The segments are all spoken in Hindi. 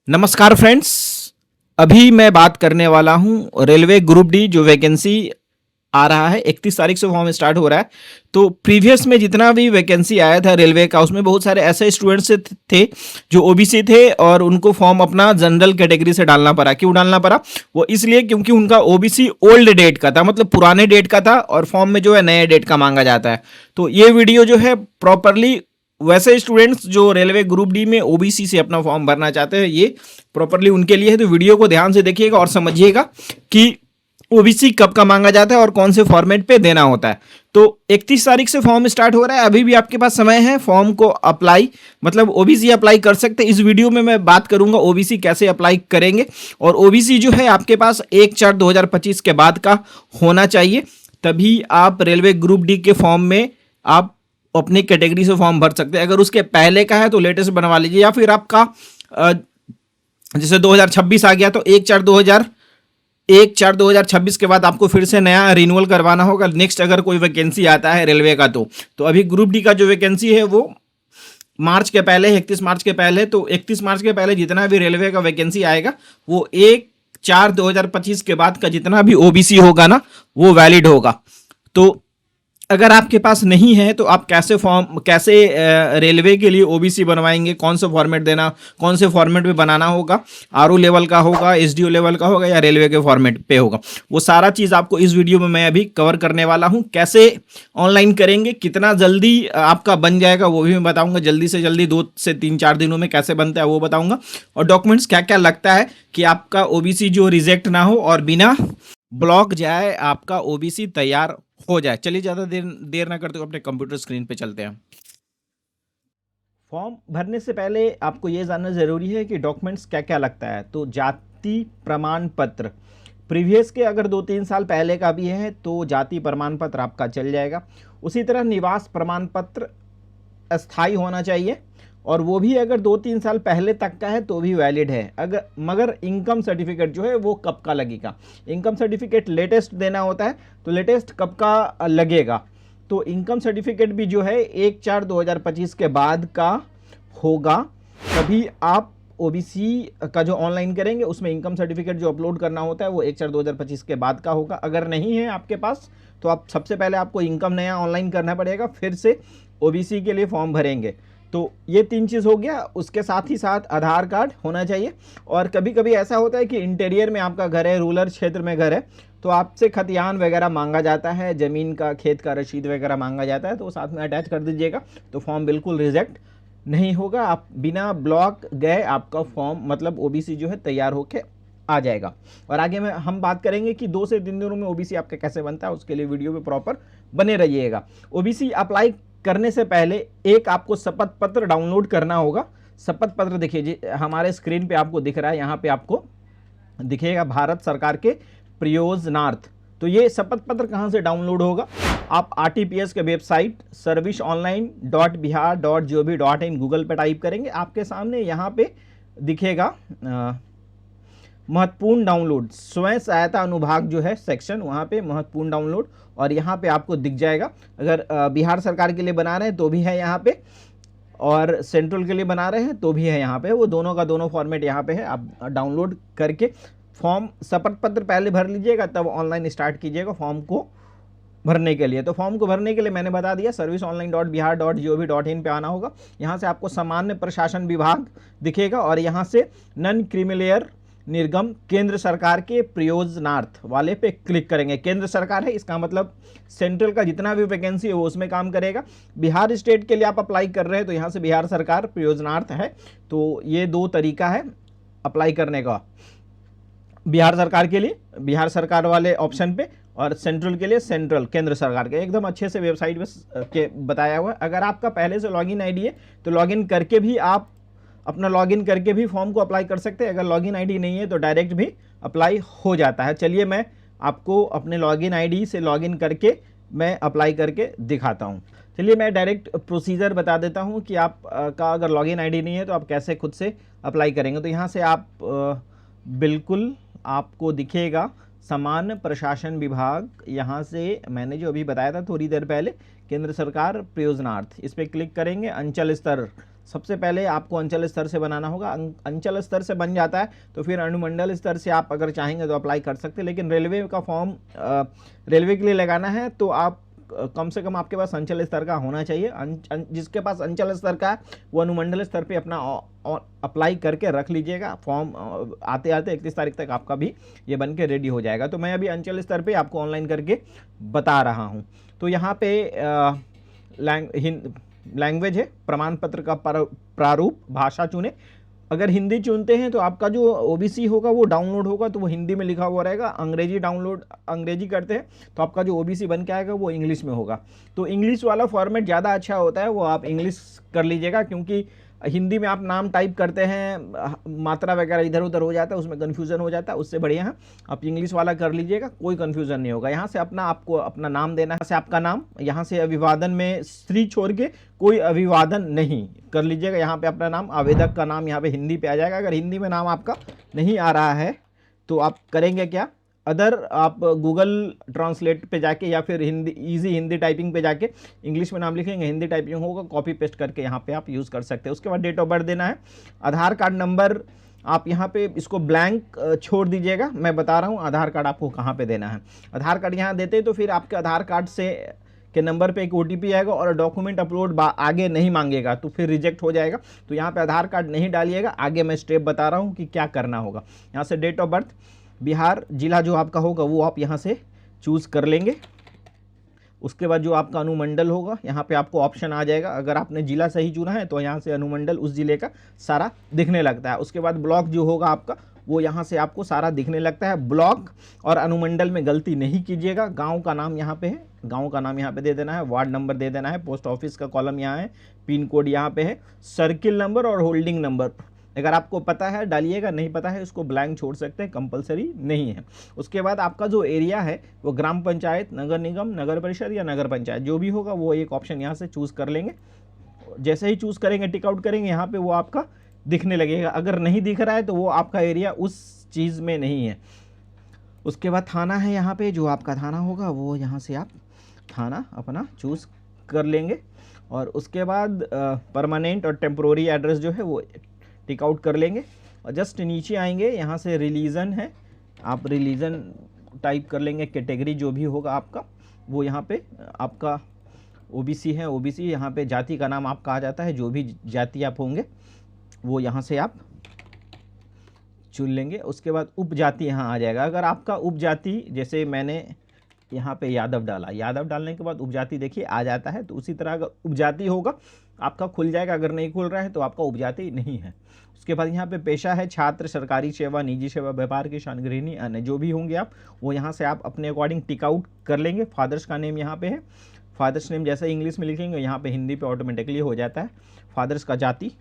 नमस्कार फ्रेंड्स। अभी मैं बात करने वाला हूं रेलवे ग्रुप डी जो वैकेंसी आ रहा है। 31 तारीख से फॉर्म स्टार्ट हो रहा है। तो प्रीवियस में जितना भी वैकेंसी आया था रेलवे का, उसमें बहुत सारे ऐसे स्टूडेंट्स थे जो ओबीसी थे और उनको फॉर्म अपना जनरल कैटेगरी से डालना पड़ा। क्यों डालना पड़ा? वो इसलिए क्योंकि उनका ओबीसी ओल्ड डेट का था, मतलब पुराने डेट का था, और फॉर्म में जो है नए डेट का मांगा जाता है। तो ये वीडियो जो है प्रॉपरली वैसे स्टूडेंट्स जो रेलवे ग्रुप डी में ओबीसी से अपना फॉर्म भरना चाहते हैं, ये प्रॉपरली उनके लिए है। तो वीडियो को ध्यान से देखिएगा और समझिएगा कि ओबीसी कब का मांगा जाता है और कौन से फॉर्मेट पे देना होता है। तो 31 तारीख से फॉर्म स्टार्ट हो रहा है। अभी भी आपके पास समय है फॉर्म को अप्लाई, मतलब ओबीसी अप्लाई कर सकते हैं। इस वीडियो में मैं बात करूंगा ओबीसी कैसे अप्लाई करेंगे, और ओबीसी जो है आपके पास 1/4/2025 के बाद का होना चाहिए, तभी आप रेलवे ग्रुप डी के फॉर्म में आप अपनी कैटेगरी से फॉर्म भर सकते हैं। अगर उसके पहले का है तो लेटेस्ट बनवा लीजिए, या फिर आपका जैसे 2026 आ गया तो 1/4/2026 के बाद आपको फिर से नया रिन्यूअल करवाना होगा। नेक्स्ट अगर कोई वैकेंसी आता है रेलवे का तो अभी ग्रुप डी का जो वैकेंसी है वो मार्च के पहले, 31 मार्च के पहले, तो 31 मार्च के पहले जितना भी रेलवे का वैकेंसी आएगा वो 1/4/2025 के बाद का जितना भी ओबीसी होगा ना, वो वैलिड होगा। तो अगर आपके पास नहीं है तो आप कैसे रेलवे के लिए ओबीसी बनवाएंगे, कौन सा फॉर्मेट देना, कौन से फॉर्मेट में बनाना होगा, आरओ लेवल का होगा, एसडीओ लेवल का होगा, या रेलवे के फॉर्मेट पे होगा, वो सारा चीज़ आपको इस वीडियो में मैं अभी कवर करने वाला हूं। कैसे ऑनलाइन करेंगे, कितना जल्दी आपका बन जाएगा वो भी मैं बताऊंगा। जल्दी से जल्दी 2 से 3-4 दिनों में कैसे बनता है वो बताऊंगा, और डॉक्यूमेंट्स क्या क्या लगता है कि आपका ओबीसी जो रिजेक्ट ना हो और बिना ब्लॉक जाए आपका ओबीसी तैयार हो जाए। चलिए ज़्यादा देर ना करते हुए अपने कंप्यूटर स्क्रीन पे चलते हैं। फॉर्म भरने से पहले आपको ये जानना ज़रूरी है कि डॉक्यूमेंट्स क्या क्या लगता है। तो जाति प्रमाण पत्र, प्रीवियस के अगर 2-3 साल पहले का भी है तो जाति प्रमाण पत्र आपका चल जाएगा। उसी तरह निवास प्रमाण पत्र अस्थाई होना चाहिए, और वो भी अगर 2-3 साल पहले तक का है तो भी वैलिड है। मगर इनकम सर्टिफिकेट जो है वो कब का लगेगा, इनकम सर्टिफिकेट लेटेस्ट देना होता है, तो लेटेस्ट कब का लगेगा। तो इनकम सर्टिफिकेट भी जो है 1/4/2025 के बाद का होगा, तभी आप ओबीसी का जो ऑनलाइन करेंगे उसमें इनकम सर्टिफिकेट जो अपलोड करना होता है वो 1/4/2025 के बाद का होगा। अगर नहीं है आपके पास तो आप सबसे पहले आपको इनकम नया ऑनलाइन करना पड़ेगा, फिर से ओबीसी के लिए फॉर्म भरेंगे। तो ये 3 चीज़ हो गया। उसके साथ ही साथ आधार कार्ड होना चाहिए। और कभी कभी ऐसा होता है कि इंटीरियर में आपका घर है, रूरल क्षेत्र में घर है, तो आपसे खतियान वगैरह मांगा जाता है, ज़मीन का, खेत का रसीद वगैरह मांगा जाता है, तो साथ में अटैच कर दीजिएगा, तो फॉर्म बिल्कुल रिजेक्ट नहीं होगा। आप बिना ब्लॉक गए आपका फॉर्म, मतलब ओबीसी जो है तैयार होके आ जाएगा। और आगे में हम बात करेंगे कि 2 से 3 दिनों में ओबीसी आपका कैसे बनता है, उसके लिए वीडियो पे प्रॉपर बने रहिएगा। ओबीसी अप्लाई करने से पहले एक आपको शपथ पत्र डाउनलोड करना होगा। शपथ पत्र देखिए जी, हमारे स्क्रीन पे आपको दिख रहा है, यहाँ पे आपको दिखेगा भारत सरकार के प्रयोजनार्थ। तो ये शपथ पत्र कहाँ से डाउनलोड होगा? आप आरटीपीएस के वेबसाइट serviceonline.bihar.gov.in गूगल पे टाइप करेंगे, आपके सामने यहाँ पे दिखेगा महत्वपूर्ण डाउनलोड, स्वयं सहायता अनुभाग जो है सेक्शन, वहाँ पे महत्वपूर्ण डाउनलोड, और यहाँ पे आपको दिख जाएगा। अगर बिहार सरकार के लिए बना रहे हैं तो भी है यहाँ पे, और सेंट्रल के लिए बना रहे हैं तो भी है यहाँ पे। वो दोनों का दोनों फॉर्मेट यहाँ पे है। आप डाउनलोड करके फॉर्म, शपथ पत्र पहले भर लीजिएगा, तब ऑनलाइन स्टार्ट कीजिएगा फॉर्म को भरने के लिए। तो फॉर्म को भरने के लिए मैंने बता दिया, serviceonline.bihar.gov.in पे आना होगा। यहाँ से आपको सामान्य प्रशासन विभाग दिखेगा, और यहाँ से नन क्रीमिलेयर निर्गम केंद्र सरकार के प्रयोजनार्थ वाले पे क्लिक करेंगे। केंद्र सरकार है, इसका मतलब सेंट्रल का जितना भी वैकेंसी है वो उसमें काम करेगा। बिहार स्टेट के लिए आप अप्लाई कर रहे हैं तो यहाँ से बिहार सरकार प्रयोजनार्थ है। तो ये 2 तरीका है अप्लाई करने का, बिहार सरकार के लिए बिहार सरकार वाले ऑप्शन पे, और सेंट्रल के लिए सेंट्रल केंद्र सरकार के। एकदम अच्छे से वेबसाइट पे बताया हुआ है। अगर आपका पहले से लॉगिन आईडी है तो लॉगिन करके भी आप अपना लॉगिन करके भी फॉर्म को अप्लाई कर सकते हैं। अगर लॉगिन आईडी नहीं है तो डायरेक्ट भी अप्लाई हो जाता है। चलिए मैं आपको अपने लॉगिन आईडी से लॉगिन करके मैं अप्लाई करके दिखाता हूं। चलिए मैं डायरेक्ट प्रोसीजर बता देता हूं कि आप का अगर लॉगिन आईडी नहीं है तो आप कैसे खुद से अप्लाई करेंगे। तो यहाँ से आप बिल्कुल आपको दिखेगा सामान्य प्रशासन विभाग, यहाँ से मैंने जो अभी बताया था थोड़ी देर पहले, केंद्र सरकार प्रयोजनार्थ, इस पर क्लिक करेंगे। अंचल स्तर सबसे पहले आपको अंचल स्तर से बनाना होगा। अंचल स्तर से बन जाता है तो फिर अनुमंडल स्तर से आप अगर चाहेंगे तो अप्लाई कर सकते हैं, लेकिन रेलवे का फॉर्म रेलवे के लिए लगाना है तो आप कम से कम आपके पास अंचल स्तर का होना चाहिए। जिसके पास अंचल स्तर का है वो अनुमंडल स्तर पे अपना अप्लाई करके रख लीजिएगा। फॉर्म आते आते 31 तारीख तक आपका भी ये बन के रेडी हो जाएगा। तो मैं अभी अंचल स्तर पे आपको ऑनलाइन करके बता रहा हूँ। तो यहाँ पे लैंग्वेज है, प्रमाण पत्र का प्रारूप, भाषा चुने। अगर हिंदी चुनते हैं तो आपका जो ओबीसी होगा वो डाउनलोड होगा तो वो हिंदी में लिखा हुआ रहेगा। अंग्रेजी करते हैं तो आपका जो ओबीसी बन के आएगा वो इंग्लिश में होगा। तो इंग्लिश वाला फॉर्मेट ज़्यादा अच्छा होता है, वो आप इंग्लिश कर लीजिएगा, क्योंकि हिंदी में आप नाम टाइप करते हैं, मात्रा वगैरह इधर उधर हो जाता है, उसमें कन्फ्यूज़न हो जाता है। उससे बढ़िया है आप इंग्लिश वाला कर लीजिएगा, कोई कन्फ्यूज़न नहीं होगा। यहाँ से आपको अपना नाम देना है, यहाँ से आपका नाम, यहाँ से अभिवादन में स्त्री छोड़ के कोई अभिवादन नहीं कर लीजिएगा। यहाँ पे अपना नाम, आवेदक का नाम यहाँ पे हिंदी पे आ जाएगा। अगर हिंदी में नाम आपका नहीं आ रहा है तो आप करेंगे क्या, अदर आप गूगल ट्रांसलेट पे जाके या फिर इजी हिंदी टाइपिंग पे जाके इंग्लिश में नाम लिखेंगे, हिंदी टाइपिंग होगा, कॉपी पेस्ट करके यहाँ पे आप यूज़ कर सकते हैं। उसके बाद डेट ऑफ बर्थ देना है। आधार कार्ड नंबर आप यहाँ पे इसको ब्लैंक छोड़ दीजिएगा, मैं बता रहा हूँ आधार कार्ड आपको कहाँ पे देना है। आधार कार्ड यहाँ देते तो फिर आपके आधार कार्ड से के नंबर पे एक OTP आएगा और डॉक्यूमेंट अपलोड आगे नहीं मांगेगा तो फिर रिजेक्ट हो जाएगा। तो यहाँ पे आधार कार्ड नहीं डालिएगा, आगे मैं स्टेप बता रहा हूँ कि क्या करना होगा। यहाँ से डेट ऑफ बर्थ, बिहार जिला जो आपका होगा वो आप यहाँ से चूज़ कर लेंगे। उसके बाद जो आपका अनुमंडल होगा यहाँ पे आपको ऑप्शन आ जाएगा। अगर आपने जिला सही चुना है तो यहाँ से अनुमंडल उस जिले का सारा दिखने लगता है। उसके बाद ब्लॉक जो होगा आपका वो यहाँ से आपको सारा दिखने लगता है। ब्लॉक और अनुमंडल में गलती नहीं कीजिएगा। गांव का नाम यहाँ पे है, गांव का नाम यहाँ पे दे देना है, वार्ड नंबर दे देना है, पोस्ट ऑफिस का कॉलम यहाँ है, पिन कोड यहाँ पे है, सर्किल नंबर और होल्डिंग नंबर अगर आपको पता है डालिएगा, नहीं पता है उसको ब्लैंक छोड़ सकते हैं, कंपलसरी नहीं है। उसके बाद आपका जो एरिया है वो ग्राम पंचायत, नगर निगम, नगर परिषद या नगर पंचायत जो भी होगा वो एक ऑप्शन यहाँ से चूज़ कर लेंगे। जैसे ही चूज़ करेंगे, टिक आउट करेंगे, यहाँ पे वो आपका दिखने लगेगा। अगर नहीं दिख रहा है तो वो आपका एरिया उस चीज़ में नहीं है। उसके बाद थाना है, यहाँ पे जो आपका थाना होगा वो यहाँ से आप थाना अपना चूज़ कर लेंगे। और उसके बाद परमानेंट और टेम्प्रोरी एड्रेस जो है वो टिक आउट कर लेंगे। और जस्ट नीचे आएंगे, यहाँ से रिलीजन है, आप रिलीजन टाइप कर लेंगे। कैटेगरी जो भी होगा आपका वो यहाँ पे आपका ओबीसी है, ओबीसी। यहाँ पे जाति का नाम आपका आ जाता है, जो भी जाति आप होंगे वो यहाँ से आप चुन लेंगे। उसके बाद उपजाति यहाँ आ जाएगा। अगर आपका उपजाति, जैसे मैंने यहाँ पे यादव डाला, यादव डालने के बाद उपजाति देखिए आ जाता है, तो उसी तरह अगर उपजाति होगा आपका खुल जाएगा। अगर नहीं खुल रहा है तो आपका उपजाति नहीं है। उसके बाद यहाँ पे पेशा है, छात्र, सरकारी सेवा, निजी सेवा, व्यापार, किसान, गृहिणी, अन्य जो भी होंगे आप वो यहाँ से आप अपने अकॉर्डिंग टिक आउट कर लेंगे। फादर्स का नेम यहाँ पे है, फादर्स नेम जैसे इंग्लिश में लिखेंगे यहाँ पे हिंदी पे ऑटोमेटिकली हो जाता है। फादर्स का जाति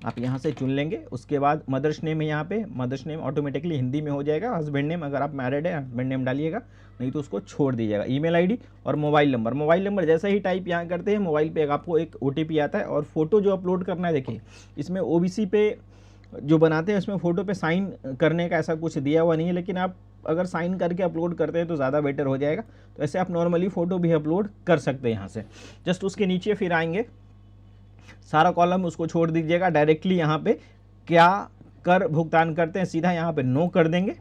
आप यहाँ से चुन लेंगे। उसके बाद मदर्स नेम है, यहाँ पे मदर्स नेम ऑटोमेटिकली हिंदी में हो जाएगा। हस्बैंड नेम, अगर आप मैरिड है हस्बैंड नेम डालिएगा, नहीं तो उसको छोड़ दीजिएगा। ईमेल आईडी और मोबाइल नंबर, मोबाइल नंबर जैसे ही टाइप यहाँ करते हैं मोबाइल पे आपको एक OTP आता है। और फोटो जो अपलोड करना है, देखिए इसमें OBC पे जो बनाते हैं उसमें फ़ोटो पे साइन करने का ऐसा कुछ दिया हुआ नहीं है, लेकिन आप अगर साइन करके अपलोड करते हैं तो ज़्यादा बेटर हो जाएगा। तो ऐसे आप नॉर्मली फ़ोटो भी अपलोड कर सकते हैं यहाँ से। जस्ट उसके नीचे फिर आएंगे, सारा कॉलम उसको छोड़ दीजिएगा। डायरेक्टली यहाँ पे क्या कर भुगतान करते हैं सीधा यहाँ पे नो कर देंगे,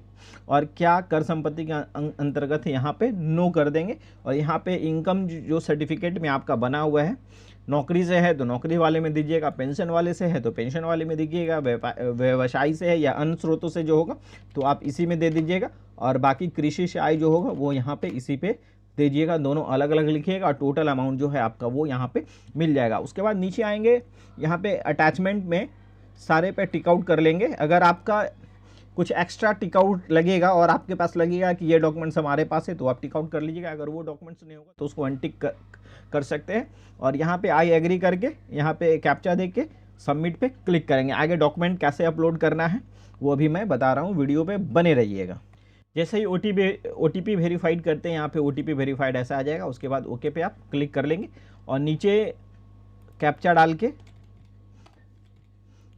और क्या कर संपत्ति के अंतर्गत है यहाँ पे नो कर देंगे। और यहाँ पे इनकम जो सर्टिफिकेट में आपका बना हुआ है, नौकरी से है तो नौकरी वाले में दीजिएगा, पेंशन वाले से है तो पेंशन वाले में दीजिएगा, व्यवसाय से है या अन्य स्रोतों से जो होगा तो आप इसी में दे दीजिएगा। और बाकी कृषि से आय जो होगा वो यहाँ पे इसी पे दीजिएगा। दोनों अलग अलग लिखिएगा और टोटल अमाउंट जो है आपका वो यहाँ पे मिल जाएगा। उसके बाद नीचे आएंगे, यहाँ पे अटैचमेंट में सारे पे टिक आउट कर लेंगे। अगर आपका कुछ एक्स्ट्रा टिक आउट लगेगा और आपके पास लगेगा कि ये डॉक्यूमेंट्स हमारे पास है तो आप टिक आउट कर लीजिएगा। अगर वो डॉक्यूमेंट्स नहीं होगा तो उसको अनटिक कर सकते हैं। और यहाँ पे आई एग्री करके यहाँ पे कैप्चा दे के सबमिट पे क्लिक करेंगे। आगे डॉक्यूमेंट कैसे अपलोड करना है वो अभी मैं बता रहा हूँ, वीडियो पे बने रहिएगा। जैसे ही OTP वेरीफाइड करते हैं, यहाँ पे OTP वेरीफाइड ऐसा आ जाएगा। उसके बाद ओके पे आप क्लिक कर लेंगे और नीचे कैप्चा डाल के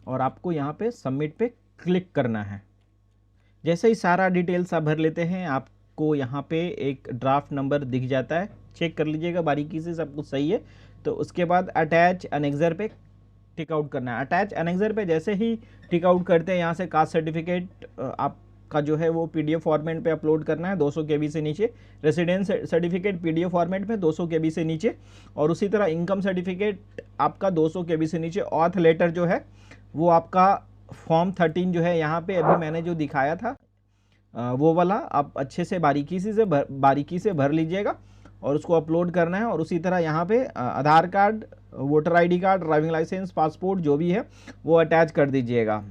और आपको यहाँ पे सबमिट पे क्लिक करना है। जैसे ही सारा डिटेल्स आप भर लेते हैं, आपको यहाँ पे एक ड्राफ्ट नंबर दिख जाता है, चेक कर लीजिएगा बारीकी से सब कुछ सही है। तो उसके बाद अटैच अनेक्सर पे टिक आउट करना है। अटैच एनेक्सर पे जैसे ही टिक आउट करते हैं, यहाँ से कास्ट सर्टिफिकेट आपका जो है वो पीडीएफ फॉर्मेट पे अपलोड करना है 200 केबी से नीचे, रेसिडेंस सर्टिफिकेट पीडीएफ फॉर्मेट में 200 केबी से नीचे, और उसी तरह इनकम सर्टिफिकेट आपका 200 केबी से नीचे। ऑथ लेटर जो है वो आपका फॉर्म 13 जो है यहाँ पे अभी मैंने जो दिखाया था वो वाला आप अच्छे से बारीकी से भर लीजिएगा और उसको अपलोड करना है। और उसी तरह यहाँ पे Aadhaar card, voter ID card, driving licence, passport जो भी है वो अटैच कर दीजिएगा।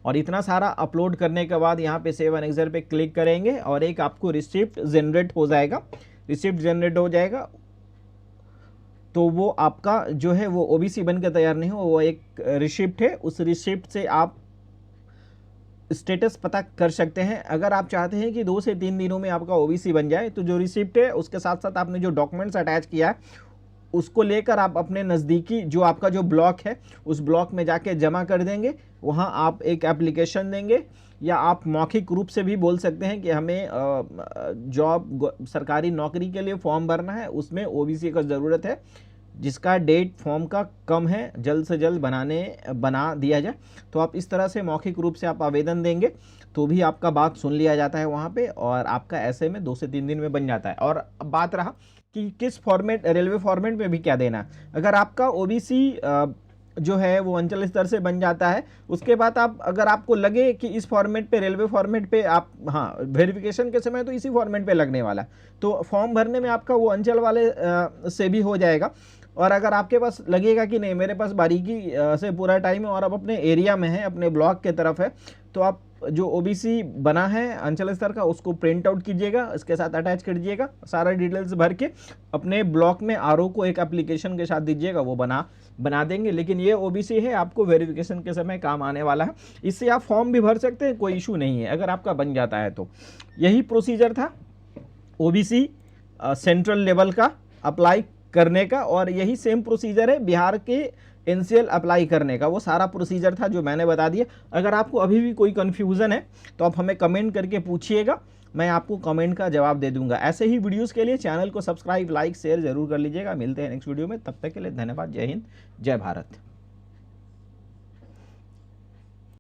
और इतना सारा अपलोड करने के बाद यहाँ पे सेव एनेक्सर पे क्लिक करेंगे और एक आपको रिसिप्ट जनरेट हो जाएगा। रिसिप्ट जनरेट हो जाएगा तो वो आपका जो है वो ओबीसी बन के तैयार नहीं हो, वो एक रिसिप्ट है। उस रिसिप्ट से आप स्टेटस पता कर सकते हैं। अगर आप चाहते हैं कि 2 से 3 दिनों में आपका ओबीसी बन जाए तो जो रिसिप्ट है उसके साथ साथ आपने जो डॉक्यूमेंट्स अटैच किया है उसको लेकर आप अपने नज़दीकी जो आपका जो ब्लॉक है उस ब्लॉक में जाके जमा कर देंगे। वहाँ आप एक एप्लीकेशन देंगे या आप मौखिक रूप से भी बोल सकते हैं कि हमें जॉब सरकारी नौकरी के लिए फॉर्म भरना है, उसमें ओबीसी का ज़रूरत है, जिसका डेट फॉर्म का कम है, जल्द से जल्द बना दिया जाए। तो आप इस तरह से मौखिक रूप से आप आवेदन देंगे तो भी आपका बात सुन लिया जाता है वहाँ पे और आपका ऐसे में 2 से 3 दिन में बन जाता है। और अब बात रहा कि किस फॉर्मेट, रेलवे फॉर्मेट में भी क्या देना है। अगर आपका ओबीसी जो है वो अंचल स्तर से बन जाता है, उसके बाद आप अगर आपको लगे कि इस फॉर्मेट पे, रेलवे फॉर्मेट पे आप, हाँ वेरिफिकेशन के समय तो इसी फॉर्मेट पे लगने वाला, तो फॉर्म भरने में आपका वो अंचल वाले से भी हो जाएगा। और अगर आपके पास लगेगा कि नहीं मेरे पास बारीकी से पूरा टाइम है और आप अपने एरिया में है, अपने ब्लॉक के तरफ है, तो आप जो ओबीसी बना है अंचल स्तर का उसको प्रिंट आउट कीजिएगा, इसके साथ अटैच कर दीजिएगा, सारा डिटेल्स भर के अपने ब्लॉक में आरओ को एक एप्लीकेशन के साथ दीजिएगा, वो बना देंगे। लेकिन ये ओबीसी है, आपको वेरिफिकेशन के समय काम आने वाला है। इससे आप फॉर्म भी भर सकते हैं, कोई इशू नहीं है अगर आपका बन जाता है तो। यही प्रोसीजर था ओबीसी सेंट्रल लेवल का अप्लाई करने का, और यही सेम प्रोसीजर है बिहार के एनसीएल अप्लाई करने का। वो सारा प्रोसीजर था जो मैंने बता दिया। अगर आपको अभी भी कोई कन्फ्यूज़न है तो आप हमें कमेंट करके पूछिएगा, मैं आपको कमेंट का जवाब दे दूंगा। ऐसे ही वीडियोस के लिए चैनल को सब्सक्राइब, लाइक, शेयर जरूर कर लीजिएगा। मिलते हैं नेक्स्ट वीडियो में, तब तक के लिए धन्यवाद। जय हिंद, जय भारत।